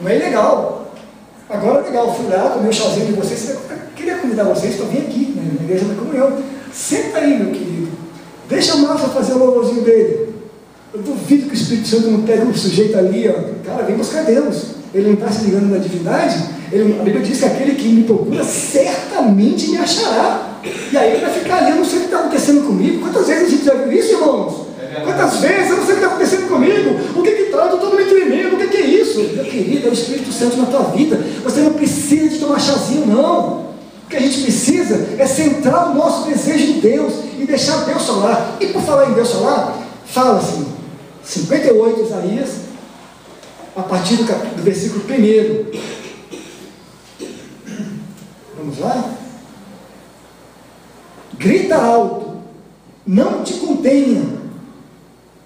Não é ilegal. Agora é legal, fui lá, tomei o chazinho de vocês, queria convidar vocês para vir aqui, né, na igreja da comunhão. Senta aí, meu querido. Deixa a Márcia fazer o louvorzinho dele. Eu duvido que o Espírito Santo não pegue um sujeito ali, ó. Cara, vem buscar Deus. Ele não está se ligando na divindade. A Bíblia diz que aquele que me procura certamente me achará. E aí ele vai ficar ali, eu não sei o que está acontecendo comigo. Quantas vezes a gente já viu isso, irmãos? Quantas vezes eu não sei o que está acontecendo comigo? O que está? Eu estou todo me tremendo. O que é isso? Meu querido, é o Espírito Santo na tua vida. Você não precisa de tomar chazinho, não. O que a gente precisa é centrar o nosso desejo em Deus e deixar Deus falar. E por falar em Deus falar, fala assim, 58, Isaías, a partir do versículo 1. Vamos lá? Grita alto, não te contenha,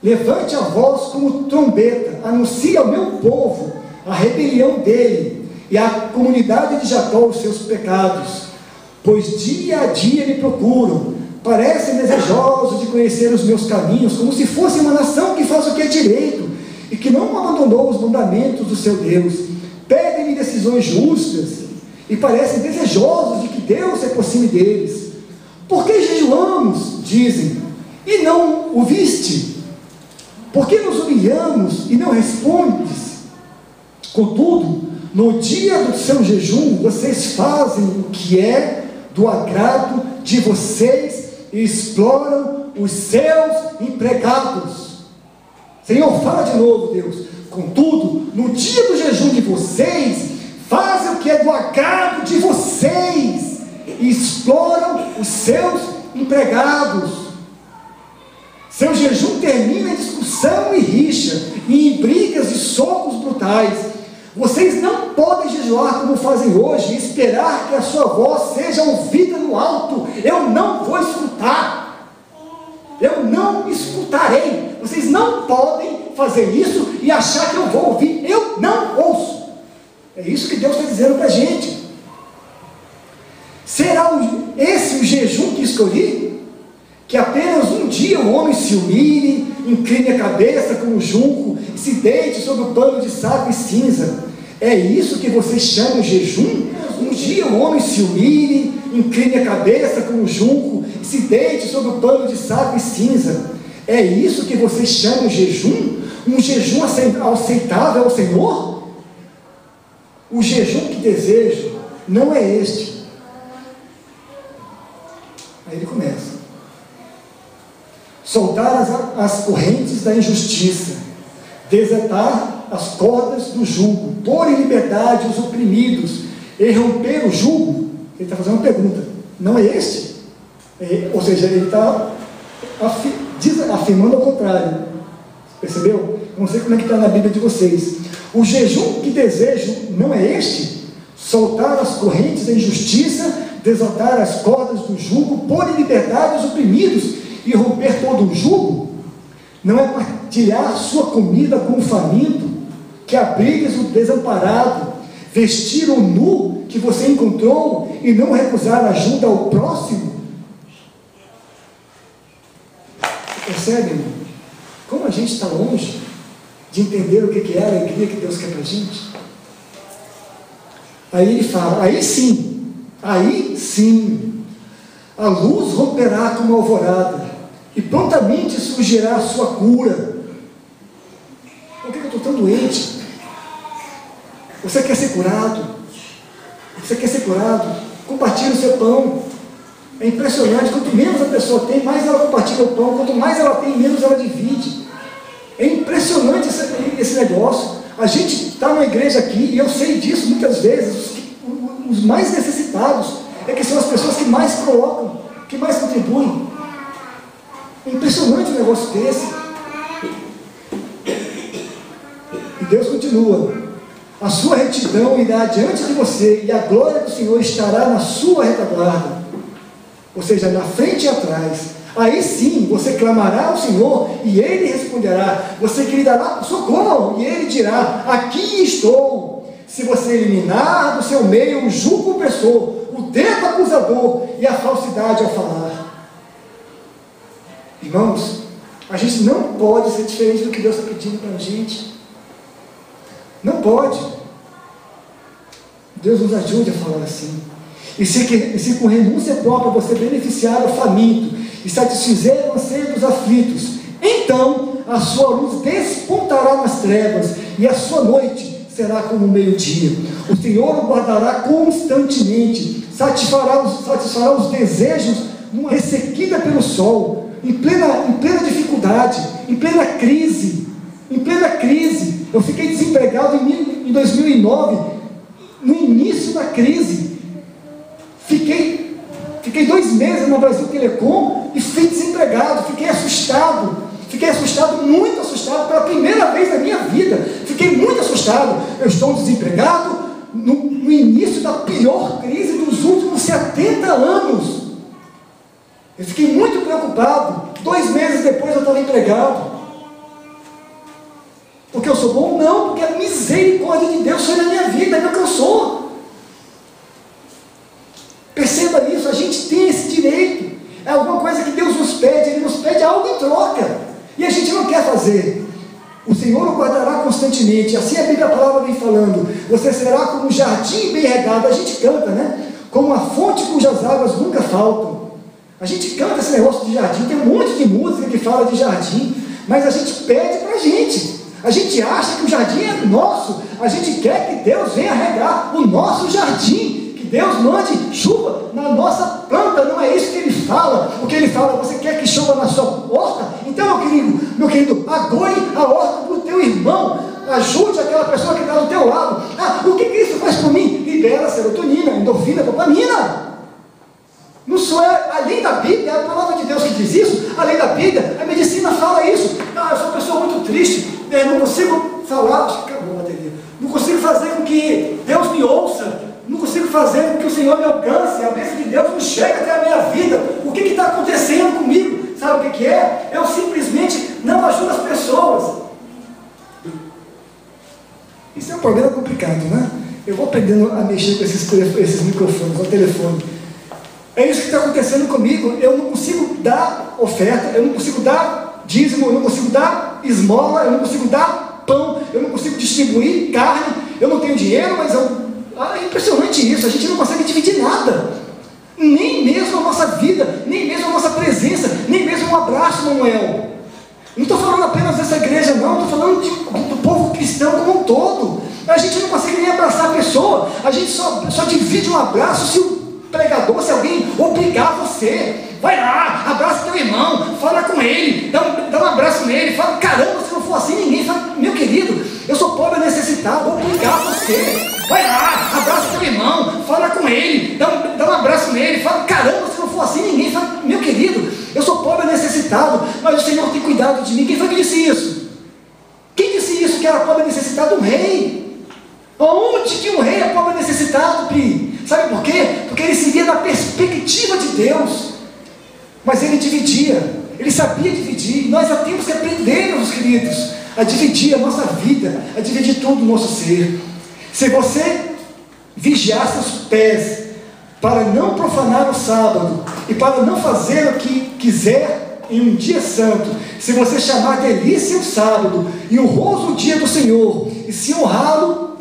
levante a voz como trombeta, anuncie ao meu povo a rebelião dele e à comunidade de Jacó os seus pecados, pois dia a dia me procuram, parecem desejosos de conhecer os meus caminhos, como se fosse uma nação que faz o que é direito e que não abandonou os mandamentos do seu Deus. Pedem-me decisões justas e parecem desejosos de que Deus se aproxime deles. Por que jejuamos, dizem, e não o viste? Por que nos humilhamos e não respondes? Contudo, no dia do seu jejum, vocês fazem o que é do agrado de vocês e exploram os seus empregados. Senhor, fala de novo, Deus. Contudo, no dia do jejum de vocês, fazem o que é do agrado de vocês e exploram os seus empregados. Seu jejum termina em discussão e rixa, e em brigas e socos brutais. Vocês não podem jejuar como fazem hoje e esperar que a sua voz seja ouvida no alto. Eu não vou escutar. Eu não escutarei. Vocês não podem fazer isso e achar que eu vou ouvir. Eu não ouço. É isso que Deus está dizendo para a gente. Será esse o jejum que escolhi? Que apenas um dia o homem se humilhe, incline a cabeça como um junco e se deite sobre o pano de saco e cinza. É isso que vocês chamam de jejum? Um dia o homem se humilhe, incline a cabeça como um junco e se deite sobre o pano de saco e cinza. É isso que vocês chamam de jejum? Um jejum aceitável ao Senhor? O jejum que desejo não é este. Aí ele começa. Soltar as correntes da injustiça, desatar as cordas do jugo, pôr em liberdade os oprimidos e romper o jugo. Ele está fazendo uma pergunta, não é este? Ou seja, ele está afirmando ao contrário. Percebeu? Não sei como é que está na Bíblia de vocês. O jejum que desejo não é este? Soltar as correntes da injustiça, desatar as cordas do jugo, pôr em liberdade os oprimidos e romper todo o jugo? Não é partilhar sua comida com o faminto, que abrigues o desamparado, vestir o nu que você encontrou e não recusar ajuda ao próximo? Percebe, irmão? Como a gente está longe de entender o que é a alegria que Deus quer para a gente? Aí ele fala, aí sim, a luz romperá como a alvorada, e prontamente surgirá a sua cura. Por que eu estou tão doente? Você quer ser curado? Você quer ser curado? Compartilhe o seu pão. É impressionante, quanto menos a pessoa tem, mais ela compartilha o pão. Quanto mais ela tem, menos ela divide. É impressionante esse negócio. A gente está na igreja aqui, e eu sei disso muitas vezes, os mais necessitados é que são as pessoas que mais colocam, que mais contribuem. É impressionante um negócio desse. E Deus continua: a sua retidão irá diante de você, e a glória do Senhor estará na sua retaguarda, ou seja, na frente e atrás. Aí sim, você clamará ao Senhor, e Ele responderá. Você gritará socorro, e Ele dirá: aqui estou. Se você eliminar do seu meio o jugo opressor, o dedo acusador e a falsidade ao falar. Irmãos, a gente não pode ser diferente do que Deus está pedindo para a gente. Não pode. Deus nos ajude a falar assim. E se com renúncia própria você beneficiar o faminto e satisfizer o anseio dos aflitos, então a sua luz despontará nas trevas e a sua noite será como o meio-dia. O Senhor o guardará constantemente, satisfará os desejos numa ressequida pelo sol, em plena dificuldade, em plena crise. Eu fiquei desempregado em 2009, no início da crise. Fiquei 2 meses na Brasil Telecom e fui desempregado. Fiquei assustado, muito assustado, pela primeira vez na minha vida. Fiquei muito assustado. Eu estou desempregado no início da pior crise dos últimos 70 anos. Eu fiquei muito preocupado. 2 meses depois eu estava empregado. Porque eu sou bom? Não, porque a misericórdia de Deus foi na minha vida, me alcançou. Perceba isso, a gente tem esse direito. É alguma coisa que Deus nos pede, Ele nos pede algo em troca, e a gente não quer fazer. O Senhor o guardará constantemente. Assim a palavra vem falando. Você será como um jardim bem regado. A gente canta, né? Como uma fonte cujas águas nunca faltam. A gente canta esse negócio de jardim. Tem um monte de música que fala de jardim, mas a gente pede para a gente. A gente acha que o jardim é nosso. A gente quer que Deus venha regar o nosso jardim, que Deus mande chuva na nossa planta. Não é isso que Ele fala. O que Ele fala, você quer que chova na sua horta? Então, meu querido, agoe a horta do teu irmão. Ajude aquela pessoa que está do teu lado. O que isso faz por mim? Libera serotonina, endorfina, dopamina. Não sou além da Bíblia, é a palavra de Deus que diz isso. Além da Bíblia, a medicina fala isso. Eu sou uma pessoa muito triste, não consigo falar, acabou a bateria, não consigo fazer com que Deus me ouça, não consigo fazer com que o Senhor me alcance, a bênção de Deus não chega até a minha vida. O que está acontecendo comigo? Sabe o que é? Eu simplesmente não ajudo as pessoas. Isso é um problema complicado, né? Eu vou aprendendo a mexer com esses microfones, o telefone. É isso que está acontecendo comigo. Eu não consigo dar oferta, eu não consigo dar dízimo, eu não consigo dar esmola, eu não consigo dar pão, eu não consigo distribuir carne, eu não tenho dinheiro, mas é impressionante isso, a gente não consegue dividir nada, nem mesmo a nossa vida, nem mesmo a nossa presença, nem mesmo um abraço, Manuel. Não estou falando apenas dessa igreja, não, estou falando do povo cristão como um todo. A gente não consegue nem abraçar a pessoa, a gente só divide um abraço se o pregador, se alguém obrigar você. Vai lá, abraça teu irmão, fala com ele, dá um abraço nele, fala, caramba, se não for assim, ninguém fala, meu querido, eu sou pobre necessitado, vou obrigar você. Vai lá, abraça teu irmão, fala com ele, dá um abraço nele, fala, caramba, se não for assim, ninguém fala, meu querido, eu sou pobre necessitado, mas o Senhor tem cuidado de mim. Quem foi que disse isso? Quem disse isso, que era pobre necessitado? Um rei. Onde que um rei é pobre necessitado, Pri? Sabe por quê? Porque ele se via na perspectiva de Deus. Mas ele dividia, ele sabia dividir. Nós já temos que aprender, meus queridos, a dividir a nossa vida, a dividir todo o nosso ser. Se você vigiar seus pés para não profanar o sábado e para não fazer o que quiser em um dia santo, se você chamar delícia o sábado e honroso o dia do Senhor, e se honrá-lo,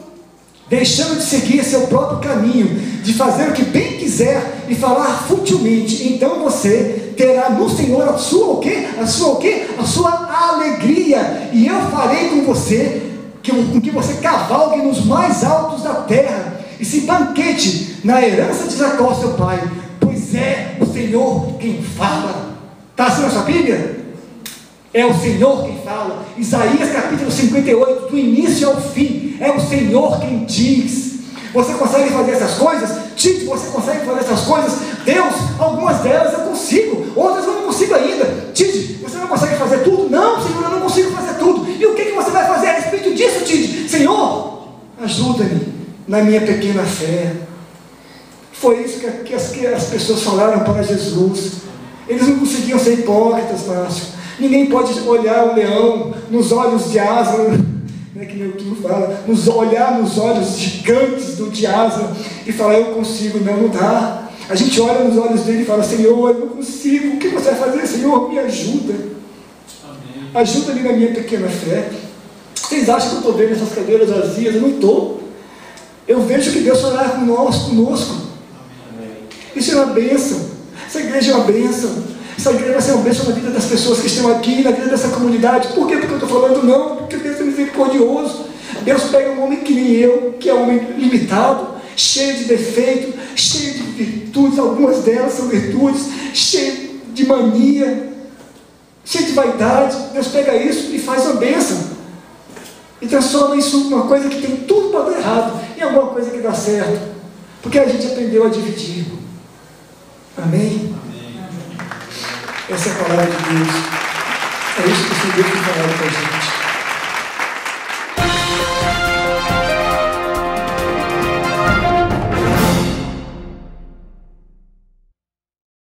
deixando de seguir seu próprio caminho, de fazer o que bem quiser e falar futilmente, então você terá no Senhor a sua o quê? A sua o quê? A sua alegria, e eu farei com você, com que você cavalgue nos mais altos da terra, e se banquete na herança de Jacó seu pai, pois é o Senhor quem fala. Está assim na sua Bíblia? É o Senhor quem fala. Isaías capítulo 58, do início ao fim, é o Senhor quem diz. Você consegue fazer essas coisas? Tite, você consegue fazer essas coisas? Deus, algumas delas eu consigo, outras eu não consigo ainda. Tite, você não consegue fazer tudo? Não, Senhor, eu não consigo fazer tudo. E o que você vai fazer a respeito disso, Tite? Senhor, ajuda-me na minha pequena fé. Foi isso que as pessoas falaram para Jesus. Eles não conseguiam ser hipócritas, Márcio. Ninguém pode olhar o leão nos olhos de Aslan, né, que meu tio fala, olhar nos olhos gigantes de Aslan e falar, eu consigo. Não dá. A gente olha nos olhos dele e fala, Senhor, eu não consigo. O que você vai fazer, Senhor? Me ajuda. Amém. Ajuda-me na minha pequena fé. Vocês acham que eu estou vendo essas cadeiras vazias? Eu não estou. Eu vejo que Deus fará conosco. Isso é uma bênção. Essa igreja é uma bênção. Essa igreja vai ser uma bênção na vida das pessoas que estão aqui, na vida dessa comunidade. Por quê? Porque eu estou falando não, porque Deus é misericordioso. Deus pega um homem que nem eu, que é um homem limitado, cheio de defeitos, cheio de virtudes, algumas delas são virtudes, cheio de mania, cheio de vaidade. Deus pega isso e faz uma bênção. E transforma isso numa coisa que tem tudo para dar errado, em alguma coisa que dá certo. Porque a gente aprendeu a dividir. Amém? Essa é a palavra de Deus. É isso que o Senhor tem falado para a gente.